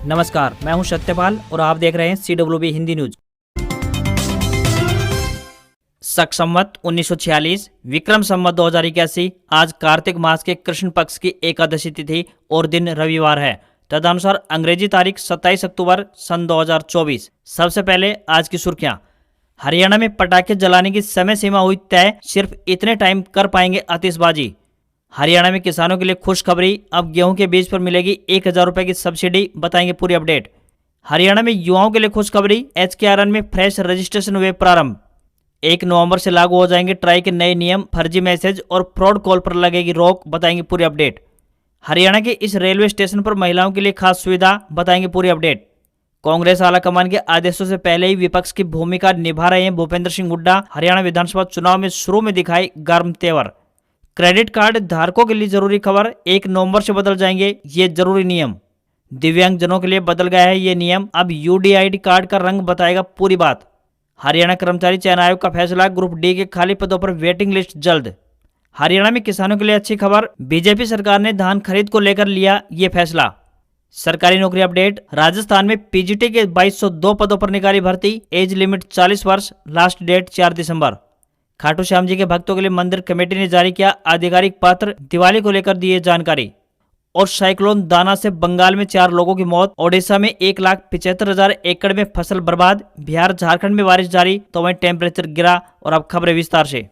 नमस्कार, मैं हूं सत्यपाल और आप देख रहे हैं CWB हिंदी न्यूज। शक संवत 1946, विक्रम संवत 2081, आज कार्तिक मास के कृष्ण पक्ष की एकादशी तिथि और दिन रविवार है। तदनुसार अंग्रेजी तारीख 27 अक्टूबर सन 2024। सबसे पहले आज की सुर्खियां। हरियाणा में पटाखे जलाने की समय सीमा हुई तय, सिर्फ इतने टाइम कर पाएंगे आतिशबाजी। हरियाणा में किसानों के लिए खुशखबरी, अब गेहूं के बीज पर मिलेगी 1000 रुपए की सब्सिडी, बताएंगे पूरी अपडेट। हरियाणा में युवाओं के लिए खुशखबरी, HKRN में फ्रेश रजिस्ट्रेशन हुए प्रारंभ। 1 नवंबर से लागू हो जाएंगे ट्राई के नए नियम, फर्जी मैसेज और फ्रॉड कॉल पर लगेगी रोक, बताएंगे पूरी अपडेट। हरियाणा के इस रेलवे स्टेशन पर महिलाओं के लिए खास सुविधा, बताएंगे पूरी अपडेट। कांग्रेस आलाकमान के आदेशों से पहले ही विपक्ष की भूमिका निभा रहे हैं भूपेंद्र सिंह हुड्डा। हरियाणा विधानसभा चुनाव में शुरू में दिखाई गर्म तेवर। क्रेडिट कार्ड धारकों के लिए जरूरी खबर, 1 नवंबर से बदल जाएंगे ये जरूरी नियम। दिव्यांग जनों के लिए बदल गया है ये नियम, अब UDID कार्ड का रंग बताएगा पूरी बात। हरियाणा कर्मचारी चयन आयोग का फैसला, ग्रुप डी के खाली पदों पर वेटिंग लिस्ट जल्द। हरियाणा में किसानों के लिए अच्छी खबर, बीजेपी सरकार ने धान खरीद को लेकर लिया ये फैसला। सरकारी नौकरी अपडेट, राजस्थान में PGT के 2202 पदों पर निकाली भर्ती, एज लिमिट 40 वर्ष, लास्ट डेट 4 दिसंबर। खाटू श्याम जी के भक्तों के लिए मंदिर कमेटी ने जारी किया आधिकारिक पत्र, दिवाली को लेकर दिए जानकारी। और साइक्लोन दाना से बंगाल में 4 लोगों की मौत, ओडिशा में 1,75,000 एकड़ में फसल बर्बाद, बिहार झारखंड में बारिश जारी तो वहीं टेम्परेचर गिरा। और अब खबरें विस्तार से।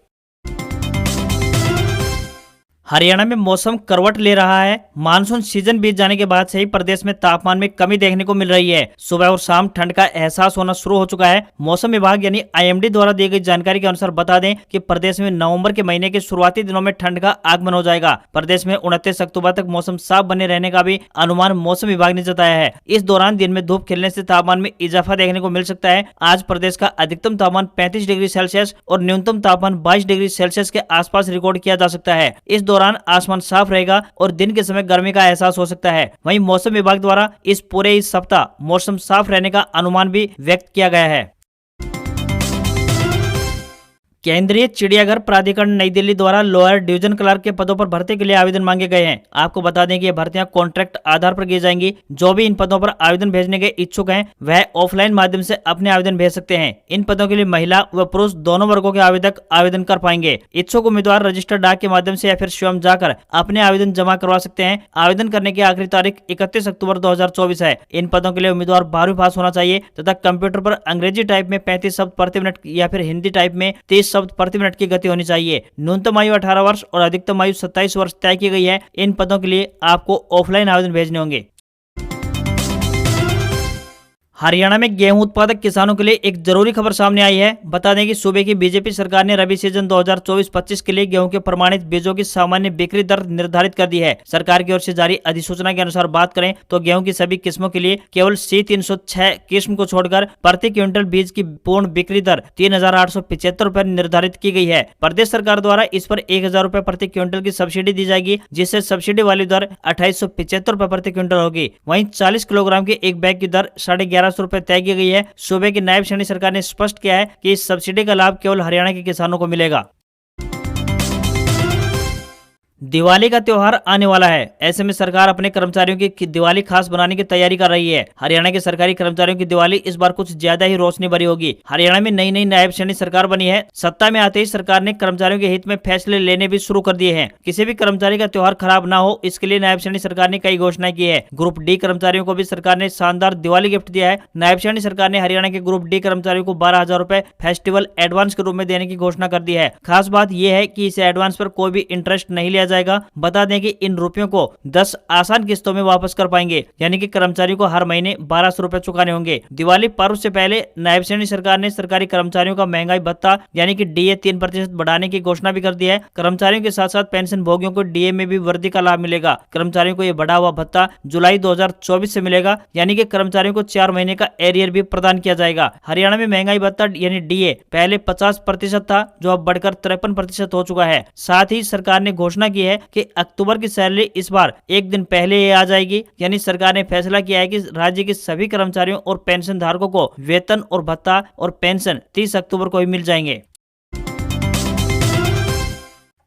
हरियाणा में मौसम करवट ले रहा है। मानसून सीजन बीत जाने के बाद से ही प्रदेश में तापमान में कमी देखने को मिल रही है। सुबह और शाम ठंड का एहसास होना शुरू हो चुका है। मौसम विभाग यानी IMD द्वारा दी गई जानकारी के अनुसार बता दें कि प्रदेश में नवंबर के महीने के शुरुआती दिनों में ठंड का आगमन हो जाएगा। प्रदेश में 29 अक्टूबर तक मौसम साफ बने रहने का भी अनुमान मौसम विभाग ने जताया है। इस दौरान दिन में धूप खिलने से तापमान में इजाफा देखने को मिल सकता है। आज प्रदेश का अधिकतम तापमान 35 डिग्री सेल्सियस और न्यूनतम तापमान 22 डिग्री सेल्सियस के आसपास रिकॉर्ड किया जा सकता है। इस दौरान आसमान साफ रहेगा और दिन के समय गर्मी का एहसास हो सकता है। वहीं मौसम विभाग द्वारा इस पूरे इस सप्ताह मौसम साफ रहने का अनुमान भी व्यक्त किया गया है। केंद्रीय चिड़ियाघर प्राधिकरण नई दिल्ली द्वारा लोअर डिवीजन क्लर्क के पदों पर भर्ती के लिए आवेदन मांगे गए हैं। आपको बता दें कि ये भर्तियां कॉन्ट्रैक्ट आधार पर की जाएंगी। जो भी इन पदों पर आवेदन भेजने के इच्छुक हैं वह ऑफलाइन माध्यम से अपने आवेदन भेज सकते हैं। इन पदों के लिए महिला व पुरुष दोनों वर्गों के आवेदक आवेदन कर पाएंगे। इच्छुक उम्मीदवार रजिस्टर्ड डाक के माध्यम से या फिर स्वयं जाकर अपने आवेदन जमा करवा सकते हैं। आवेदन करने की आखिरी तारीख 31 अक्टूबर 2024 है। इन पदों के लिए उम्मीदवार 12वीं पास होना चाहिए तथा कंप्यूटर पर अंग्रेजी टाइप में 35 शब्द प्रति मिनट या फिर हिंदी टाइप में 30 शब्द प्रति मिनट की गति होनी चाहिए। न्यूनतम आयु 18 वर्ष और अधिकतम आयु 27 वर्ष तय की गई है। इन पदों के लिए आपको ऑफलाइन आवेदन भेजने होंगे। हरियाणा में गेहूं उत्पादक किसानों के लिए एक जरूरी खबर सामने आई है। बता दें कि सूबे की बीजेपी सरकार ने रबी सीजन 2024-25 के लिए गेहूं के प्रमाणित बीजों की सामान्य बिक्री दर निर्धारित कर दी है। सरकार की ओर से जारी अधिसूचना के अनुसार बात करें तो गेहूं की सभी किस्मों के लिए केवल C306 किस्म को छोड़कर प्रति क्विंटल बीज की पूर्ण बिक्री दर 3,875 रुपए निर्धारित की गई है। प्रदेश सरकार द्वारा इस पर 1,000 रुपए प्रति क्विंटल की सब्सिडी दी जाएगी, जिससे सब्सिडी वाली दर 2875 रुपए प्रति क्विंटल होगी। वहीं 40 किलोग्राम के एक बैग की दर 1150 रुपए तय की गई है। सूबे की नायब सैनी सरकार ने स्पष्ट किया है कि इस सब्सिडी का लाभ केवल हरियाणा के किसानों को मिलेगा। दिवाली का त्योहार आने वाला है, ऐसे में सरकार अपने कर्मचारियों की दिवाली खास बनाने की तैयारी कर रही है। हरियाणा के सरकारी कर्मचारियों की दिवाली इस बार कुछ ज्यादा ही रोशनी भरी होगी। हरियाणा में नई नई नायब सैनी सरकार बनी है। सत्ता में आते ही सरकार ने कर्मचारियों के हित में फैसले लेने भी शुरू कर दिए हैं। किसी भी कर्मचारी का त्योहार खराब ना हो, इसके लिए नायब सैनी सरकार ने कई घोषणाएं की है। ग्रुप डी कर्मचारियों को भी सरकार ने शानदार दिवाली गिफ्ट दिया है। नायब सैनी सरकार ने हरियाणा के ग्रुप डी कर्मचारियों को 12,000 रुपए फेस्टिवल एडवांस के रूप में देने की घोषणा कर दी है। खास बात यह है कि इस एडवांस पर कोई भी इंटरेस्ट नहीं लिया जाएगा। बता कि इन रुपयों को 10 आसान किस्तों में वापस कर पाएंगे, यानी कि कर्मचारियों को हर महीने 1200 रुपए चुकाने होंगे। दिवाली पर्व से पहले नायब सैनी सरकार ने सरकारी कर्मचारियों का महंगाई भत्ता यानी कि DA 3% बढ़ाने की घोषणा भी कर दी है। कर्मचारियों के साथ साथ पेंशन भोगियों को DA में भी वृद्धि का लाभ मिलेगा। कर्मचारियों को यह बढ़ा हुआ भत्ता जुलाई 2024 से मिलेगा, यानी कि कर्मचारियों को 4 महीने का एरियर भी प्रदान किया जाएगा। हरियाणा में महंगाई भत्ता यानी DA पहले 50% था, जो अब बढ़कर 53% हो चुका है। साथ ही सरकार ने घोषणा की है कि अक्टूबर की सैलरी इस बार एक दिन पहले ही आ जाएगी, यानी सरकार ने फैसला किया है कि राज्य के सभी कर्मचारियों और पेंशन धारकों को वेतन और भत्ता और पेंशन 30 अक्टूबर को ही मिल जाएंगे।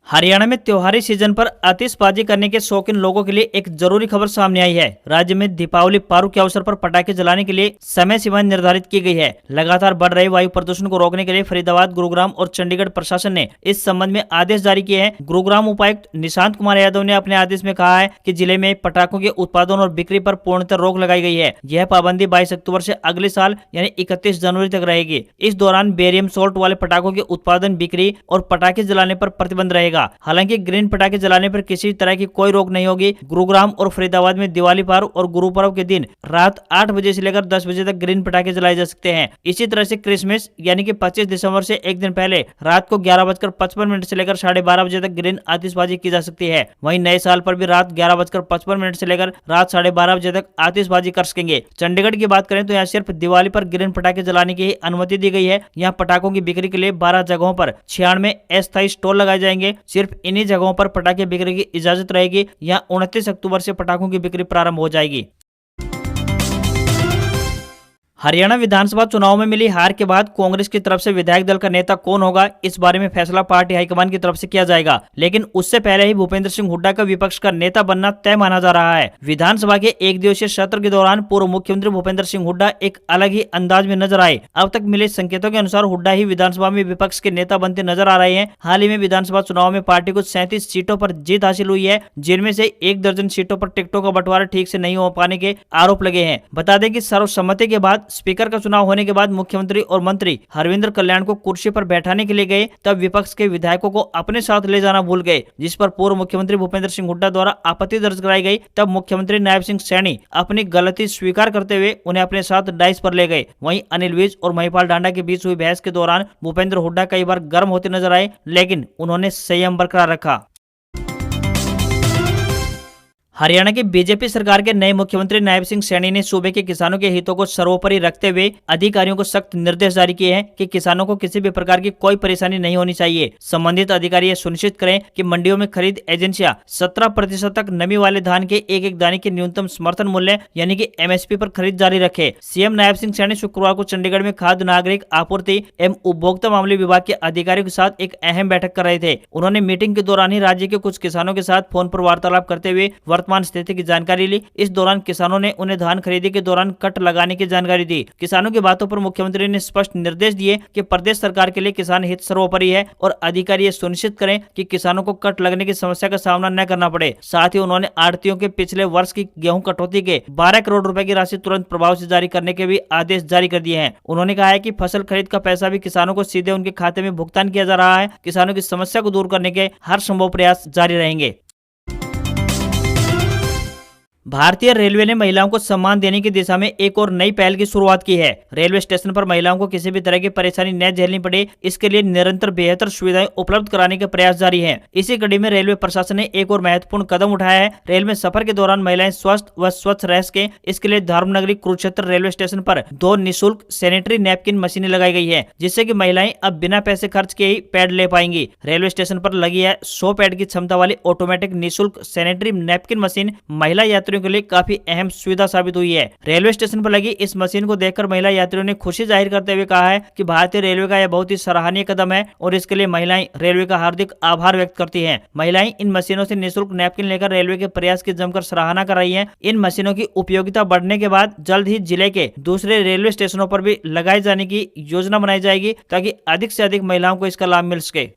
हरियाणा में त्योहारी सीजन पर आतिशबाजी करने के शौकीन लोगों के लिए एक जरूरी खबर सामने आई है। राज्य में दीपावली पर्व के अवसर पर पटाखे जलाने के लिए समय सीमा निर्धारित की गई है। लगातार बढ़ रहे वायु प्रदूषण को रोकने के लिए फरीदाबाद, गुरुग्राम और चंडीगढ़ प्रशासन ने इस संबंध में आदेश जारी किए हैं। गुरुग्राम उपायुक्त निशांत कुमार यादव ने अपने आदेश में कहा है कि जिले में पटाखों के उत्पादन और बिक्री पर पूर्णतः रोक लगाई गई है। यह पाबंदी 22 अक्टूबर से अगले साल यानी 31 जनवरी तक रहेगी। इस दौरान बेरियम सोल्ट वाले पटाखों के उत्पादन, बिक्री और पटाखे जलाने पर प्रतिबंध रहेगा। हालांकि ग्रीन पटाखे जलाने पर किसी तरह की कोई रोक नहीं होगी। गुरुग्राम और फरीदाबाद में दिवाली पर्व और गुरु पर्व के दिन रात 8 बजे से लेकर 10 बजे तक ग्रीन पटाखे जलाए जा सकते हैं। इसी तरह से क्रिसमस यानी कि 25 दिसंबर से एक दिन पहले रात को 11:55 से लेकर 12:30 बजे तक ग्रीन आतिशबाजी की जा सकती है। वहीं नए साल पर भी रात 11:55 से लेकर रात 12:30 बजे तक आतिशबाजी कर सकेंगे। चंडीगढ़ की बात करें तो यहाँ सिर्फ दिवाली पर ग्रीन पटाखे जलाने की ही अनुमति दी गई है। यहाँ पटाखों की बिक्री के लिए 12 जगहों पर 96 अस्थायी स्टॉल लगाए जाएंगे। सिर्फ इन्हीं जगहों पर पटाखे बिक्री की इजाजत रहेगी। यहाँ 29 अक्टूबर से पटाखों की बिक्री प्रारंभ हो जाएगी। हरियाणा विधानसभा चुनाव में मिली हार के बाद कांग्रेस की तरफ से विधायक दल का नेता कौन होगा, इस बारे में फैसला पार्टी हाईकमान की तरफ से किया जाएगा। लेकिन उससे पहले ही भूपेंद्र सिंह हुड्डा का विपक्ष का नेता बनना तय माना जा रहा है। विधानसभा के एक दिवसीय सत्र के दौरान पूर्व मुख्यमंत्री भूपेंद्र सिंह हुड्डा एक अलग ही अंदाज में नजर आए। अब तक मिले संकेतों के अनुसार हुड्डा ही विधानसभा में विपक्ष के नेता बनते नजर आ रहे हैं। हाल ही में विधानसभा चुनाव में पार्टी को 37 सीटों पर जीत हासिल हुई है, जिनमें से 1 दर्जन सीटों पर टिकटों का बंटवारा ठीक से नहीं हो पाने के आरोप लगे हैं। बता दें कि सर्वसम्मति के बाद स्पीकर का चुनाव होने के बाद मुख्यमंत्री और मंत्री हरविंद्र कल्याण को कुर्सी पर बैठाने के लिए गए, तब विपक्ष के विधायकों को अपने साथ ले जाना भूल गए, जिस पर पूर्व मुख्यमंत्री भूपेंद्र सिंह हुड्डा द्वारा आपत्ति दर्ज कराई गई। तब मुख्यमंत्री नायब सिंह सैनी अपनी गलती स्वीकार करते हुए उन्हें अपने साथ डाइस पर ले गए। वहीं अनिल विज और महिपाल डांडा के बीच हुई बहस के दौरान भूपेंद्र हुड्डा कई बार गर्म होते नजर आए, लेकिन उन्होंने संयम बरकरार रखा। हरियाणा की बीजेपी सरकार के नए मुख्यमंत्री नायब सिंह सैनी ने सूबे के किसानों के हितों को सर्वोपरि रखते हुए अधिकारियों को सख्त निर्देश जारी किए हैं कि किसानों को किसी भी प्रकार की कोई परेशानी नहीं होनी चाहिए। संबंधित अधिकारी ये सुनिश्चित करें कि मंडियों में खरीद एजेंसियां 17% तक नमी वाले धान के एक दाने के न्यूनतम समर्थन मूल्य यानी कि MSP पर खरीद जारी रखे। सीएम नायब सिंह सैनी शुक्रवार को चंडीगढ़ में खाद्य, नागरिक आपूर्ति एवं उपभोक्ता मामले विभाग के अधिकारियों के साथ एक अहम बैठक कर रहे थे। उन्होंने मीटिंग के दौरान ही राज्य के कुछ किसानों के साथ फोन पर वार्तालाप करते हुए वर्तमान स्थिति की जानकारी ली। इस दौरान किसानों ने उन्हें धान खरीदी के दौरान कट लगाने की जानकारी दी। किसानों की बातों पर मुख्यमंत्री ने स्पष्ट निर्देश दिए कि प्रदेश सरकार के लिए किसान हित सर्वोपरि है और अधिकारी ये सुनिश्चित करें कि किसानों को कट लगने की समस्या का सामना न करना पड़े। साथ ही उन्होंने आढ़तियों के पिछले वर्ष की गेहूं कटौती के 12 करोड़ रुपए की राशि तुरंत प्रभाव से जारी करने के भी आदेश जारी कर दिए हैं। उन्होंने कहा है कि फसल खरीद का पैसा भी किसानों को सीधे उनके खाते में भुगतान किया जा रहा है। किसानों की समस्या को दूर करने के हर संभव प्रयास जारी रहेंगे। भारतीय रेलवे ने महिलाओं को सम्मान देने की दिशा में एक और नई पहल की शुरुआत की है। रेलवे स्टेशन पर महिलाओं को किसी भी तरह की परेशानी न झेलनी पड़े, इसके लिए निरंतर बेहतर सुविधाएं उपलब्ध कराने के प्रयास जारी हैं। इसी कड़ी में रेलवे प्रशासन ने एक और महत्वपूर्ण कदम उठाया है। रेल में सफर के दौरान महिलाएं स्वस्थ व स्वच्छ रह सके, इसके लिए धर्मनगरी कुरुक्षेत्र रेलवे स्टेशन पर 2 निःशुल्क सैनिटरी नैपकिन मशीनें लगाई गई है, जिससे कि महिलाएं अब बिना पैसे खर्च के ही पैड ले पाएंगी। रेलवे स्टेशन पर लगी है 100 पैड की क्षमता वाली ऑटोमेटिक निःशुल्क सैनिटरी नैपकिन मशीन महिला यात्रियों के लिए काफी अहम सुविधा साबित हुई है। रेलवे स्टेशन पर लगी इस मशीन को देखकर महिला यात्रियों ने खुशी जाहिर करते हुए कहा है कि भारतीय रेलवे का यह बहुत ही सराहनीय कदम है और इसके लिए महिलाएं रेलवे का हार्दिक आभार व्यक्त करती हैं। महिलाएं इन मशीनों से निःशुल्क नैपकिन लेकर रेलवे के प्रयास की जमकर सराहना कर रही हैं। इन मशीनों की उपयोगिता बढ़ने के बाद जल्द ही जिले के दूसरे रेलवे स्टेशनों पर भी लगाए जाने की योजना बनाई जाएगी, ताकि अधिक से अधिक महिलाओं को इसका लाभ मिल सके।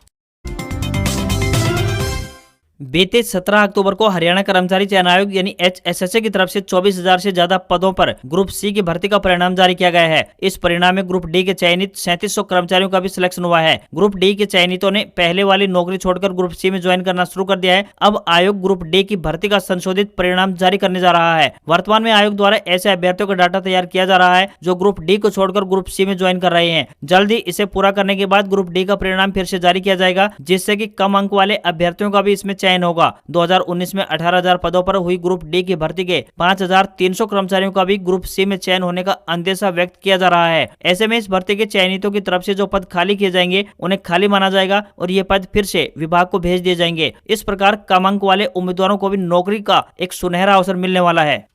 बीते 17 अक्टूबर को हरियाणा कर्मचारी चयन आयोग यानी HSSA की तरफ से 24,000 से ज्यादा पदों पर ग्रुप C की भर्ती का परिणाम जारी किया गया है। इस परिणाम में ग्रुप D के चयनित 3700 कर्मचारियों का भी सिलेक्शन हुआ है। ग्रुप D के चयनितों ने पहले वाली नौकरी छोड़कर ग्रुप C में ज्वाइन करना शुरू कर दिया है। अब आयोग ग्रुप D की भर्ती का संशोधित परिणाम जारी करने जा रहा है। वर्तमान में आयोग द्वारा ऐसे अभ्यर्थियों का डाटा तैयार किया जा रहा है जो ग्रुप D को छोड़कर ग्रुप C में ज्वाइन कर रहे हैं। जल्द ही इसे पूरा करने के बाद ग्रुप D का परिणाम फिर से जारी किया जाएगा, जिससे कि कम अंक वाले अभ्यर्थियों का भी इसमें चयन होगा। 2019 में 18,000 पदों पर हुई ग्रुप डी की भर्ती के 5,300 कर्मचारियों का भी ग्रुप सी में चयन होने का अंदेशा व्यक्त किया जा रहा है। ऐसे में इस भर्ती के चयनितों की तरफ से जो पद खाली किए जाएंगे उन्हें खाली माना जाएगा और ये पद फिर से विभाग को भेज दिए जाएंगे। इस प्रकार कम अंक वाले उम्मीदवारों को भी नौकरी का एक सुनहरा अवसर मिलने वाला है।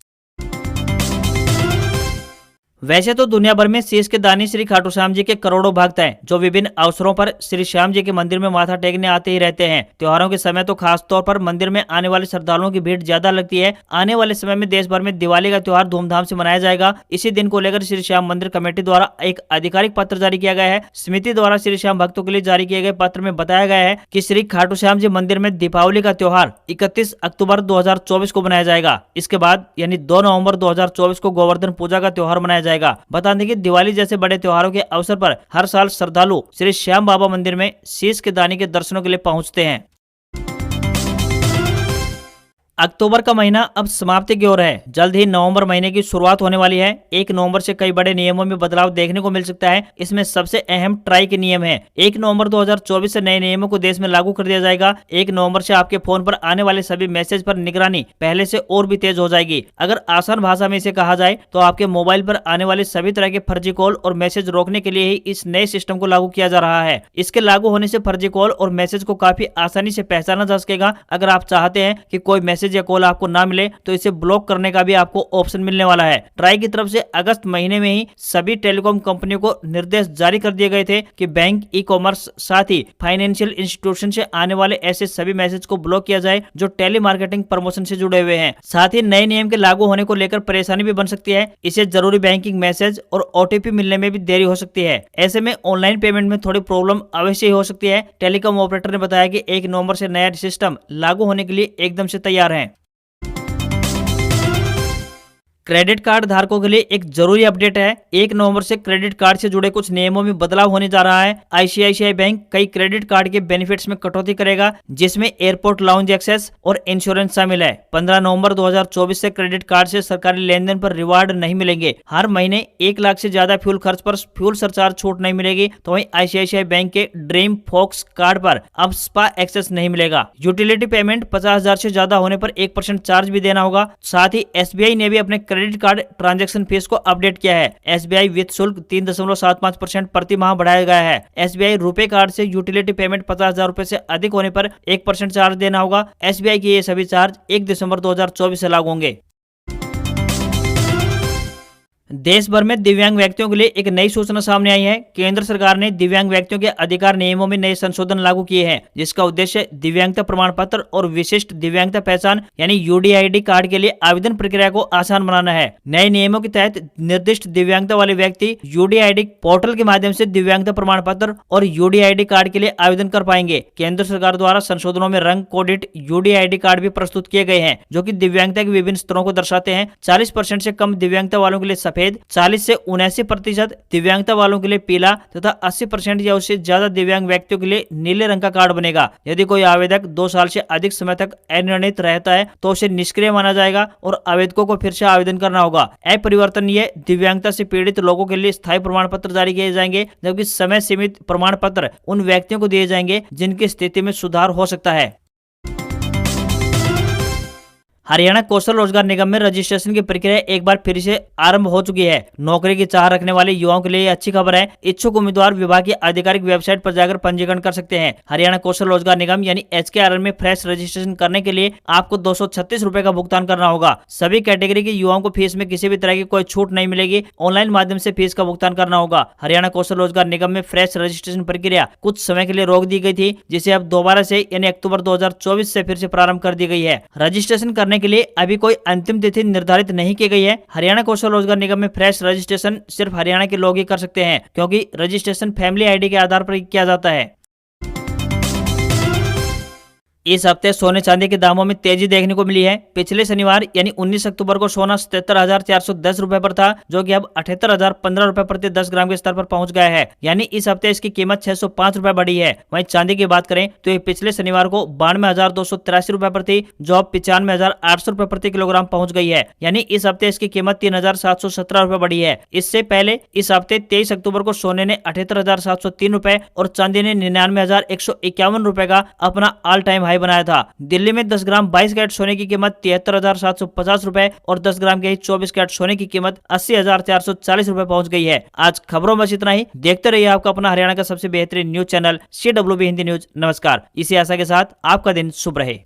वैसे तो दुनिया भर में शीश के दानी श्री खाटू श्याम जी के करोड़ों भक्त हैं, जो विभिन्न अवसरों पर श्री श्याम जी के मंदिर में माथा टेकने आते ही रहते हैं। त्योहारों के समय तो खास तौर पर मंदिर में आने वाले श्रद्धालुओं की भीड़ ज्यादा लगती है। आने वाले समय में देश भर में दिवाली का त्योहार धूमधाम से मनाया जाएगा। इसी दिन को लेकर श्री श्याम मंदिर कमेटी द्वारा एक आधिकारिक पत्र जारी किया गया है। समिति द्वारा श्री श्याम भक्तों के लिए जारी किए गए पत्र में बताया गया है कि श्री खाटू श्याम जी मंदिर में दीपावली का त्योहार 31 अक्टूबर 2024 को मनाया जाएगा। इसके बाद यानी 2 नवंबर 2024 को गोवर्धन पूजा का त्योहार मनाया जाएगा। बता दें कि दिवाली जैसे बड़े त्योहारों के अवसर पर हर साल श्रद्धालु श्री श्याम बाबा मंदिर में शीश के दानी के दर्शनों के लिए पहुंचते हैं। अक्टूबर का महीना अब समाप्ति की ओर है। जल्द ही नवंबर महीने की शुरुआत होने वाली है। 1 नवंबर से कई बड़े नियमों में बदलाव देखने को मिल सकता है। इसमें सबसे अहम ट्राई के नियम है। 1 नवंबर 2024 से नए नियमों को देश में लागू कर दिया जाएगा। 1 नवंबर से आपके फोन पर आने वाले सभी मैसेज पर निगरानी पहले से और भी तेज हो जाएगी। अगर आसान भाषा में इसे कहा जाए तो आपके मोबाइल पर आने वाले सभी तरह के फर्जी कॉल और मैसेज रोकने के लिए ही इस नए सिस्टम को लागू किया जा रहा है। इसके लागू होने से फर्जी कॉल और मैसेज को काफी आसानी से पहचाना जा सकेगा। अगर आप चाहते हैं कि कोई मैसेज या कॉल आपको ना मिले तो इसे ब्लॉक करने का भी आपको ऑप्शन मिलने वाला है। ट्राई की तरफ से अगस्त महीने में ही सभी टेलीकॉम कंपनियों को निर्देश जारी कर दिए गए थे कि बैंक, ई कॉमर्स साथ ही फाइनेंशियल इंस्टीट्यूशन से आने वाले ऐसे सभी मैसेज को ब्लॉक किया जाए जो टेली मार्केटिंग प्रमोशन से जुड़े हुए हैं। साथ ही नए नियम के लागू होने को लेकर परेशानी भी बन सकती है। इसे जरूरी बैंकिंग मैसेज और OTP मिलने में भी देरी हो सकती है। ऐसे में ऑनलाइन पेमेंट में थोड़ी प्रॉब्लम अवश्य हो सकती है। टेलीकॉम ऑपरेटर ने बताया कि 1 नवंबर से नया सिस्टम लागू होने के लिए एकदम से तैयार है। क्रेडिट कार्ड धारकों के लिए एक जरूरी अपडेट है। 1 नवंबर से क्रेडिट कार्ड से जुड़े कुछ नियमों में बदलाव होने जा रहा है। ICICI बैंक कई क्रेडिट कार्ड के बेनिफिट्स में कटौती करेगा, जिसमें एयरपोर्ट लाउंज एक्सेस और इंश्योरेंस शामिल है। 15 नवंबर 2024 से क्रेडिट कार्ड से सरकारी लेन देन पर रिवार्ड नहीं मिलेंगे। हर महीने 1 लाख से ज्यादा फ्यूल खर्च पर फ्यूल सरचार्ज छूट नहीं मिलेगी। तो वहीं ICICI बैंक के ड्रीम फॉक्स कार्ड पर अब स्पा एक्सेस नहीं मिलेगा। यूटिलिटी पेमेंट 50,000 से ज्यादा होने पर 1% चार्ज भी देना होगा। साथ ही SBI ने भी अपने क्रेडिट कार्ड ट्रांजैक्शन फीस को अपडेट किया है। SBI वित्त शुल्क 3.75% प्रति माह बढ़ाया गया है। SBI रुपए कार्ड से यूटिलिटी पेमेंट 50,000 रुपए से अधिक होने पर 1% चार्ज देना होगा। SBI के ये सभी चार्ज 1 दिसंबर 2024 से लागू होंगे। देश भर में दिव्यांग व्यक्तियों के लिए एक नई सूचना सामने आई है। केंद्र सरकार ने दिव्यांग व्यक्तियों के अधिकार नियमों में नए संशोधन लागू किए हैं, जिसका उद्देश्य दिव्यांगता प्रमाण पत्र और विशिष्ट दिव्यांगता पहचान यानी UDID कार्ड के लिए आवेदन प्रक्रिया को आसान बनाना है। नए नियमों के तहत निर्दिष्ट दिव्यांगता वाले व्यक्ति UDID पोर्टल के माध्यम से दिव्यांगता प्रमाण पत्र और UDID कार्ड के लिए आवेदन कर पाएंगे। केंद्र सरकार द्वारा संशोधनों में रंग कोडित UDID कार्ड भी प्रस्तुत किए गए हैं, जो कि दिव्यांगता के विभिन्न स्तरों को दर्शाते हैं। 40% से कम दिव्यांगता वालों के लिए सफेद, 40 से 79% दिव्यांगता वालों के लिए पीला तथा 80% या उससे ज्यादा दिव्यांग व्यक्तियों के लिए नीले रंग का कार्ड बनेगा। यदि कोई आवेदक 2 साल से अधिक समय तक अनिर्णित रहता है तो उसे निष्क्रिय माना जाएगा और आवेदकों को फिर से आवेदन करना होगा। अपरिवर्तनीय दिव्यांगता से पीड़ित लोगों के लिए स्थायी प्रमाण पत्र जारी किए जाएंगे, जबकि समय सीमित प्रमाण पत्र उन व्यक्तियों को दिए जाएंगे जिनकी स्थिति में सुधार हो सकता है। हरियाणा कौशल रोजगार निगम में रजिस्ट्रेशन की प्रक्रिया एक बार फिर से आरंभ हो चुकी है। नौकरी की चाह रखने वाले युवाओं के लिए अच्छी खबर है। इच्छुक उम्मीदवार विभाग की आधिकारिक वेबसाइट पर जाकर पंजीकरण कर सकते हैं। हरियाणा कौशल रोजगार निगम यानी HKRN में फ्रेश रजिस्ट्रेशन करने के लिए आपको 236 रुपए का भुगतान करना होगा। सभी कैटेगरी के युवाओं को फीस में किसी भी तरह की कोई छूट नहीं मिलेगी। ऑनलाइन माध्यम से फीस का भुगतान करना होगा। हरियाणा कौशल रोजगार निगम में फ्रेश रजिस्ट्रेशन प्रक्रिया कुछ समय के लिए रोक दी गई थी, जिसे अब दोबारा से यानी अक्टूबर 2024 से फिर से प्रारंभ कर दी गई है। रजिस्ट्रेशन करने के लिए अभी कोई अंतिम तिथि निर्धारित नहीं की गई है। हरियाणा कौशल रोजगार निगम में फ्रेश रजिस्ट्रेशन सिर्फ हरियाणा के लोग ही कर सकते हैं, क्योंकि रजिस्ट्रेशन फैमिली ID के आधार पर किया जाता है। इस हफ्ते सोने चांदी के दामों में तेजी देखने को मिली है। पिछले शनिवार यानी 19 अक्टूबर को सोना 77,410 रुपए पर था, जो कि अब 78,015 रुपए प्रति 10 ग्राम के स्तर पर पहुंच गया है। यानी इस हफ्ते इसकी कीमत 605 रुपए बढ़ी है। वहीं चांदी की बात करें तो ये पिछले शनिवार को 92,283 रुपए पर थी, जो अब 95,800 रुपए प्रति किलोग्राम पहुंच गई है। यानी इस हफ्ते इसकी कीमत 3,717 रुपए बढ़ी है। इससे पहले इस हफ्ते 23 अक्टूबर को सोने ने 78,703 रुपए और चांदी ने 99,151 रुपए का अपना ऑल टाइम बनाया था। दिल्ली में 10 ग्राम 22 कैरेट सोने की कीमत 73,750 रुपए और 10 ग्राम के 24 कैरेट सोने की कीमत 80,440 रुपए पहुंच गई है। आज खबरों में इतना ही। देखते रहिए आपका अपना हरियाणा का सबसे बेहतरीन news channel CWB Hindi news. नमस्कार। इसी आशा के साथ आपका दिन शुभ रहे।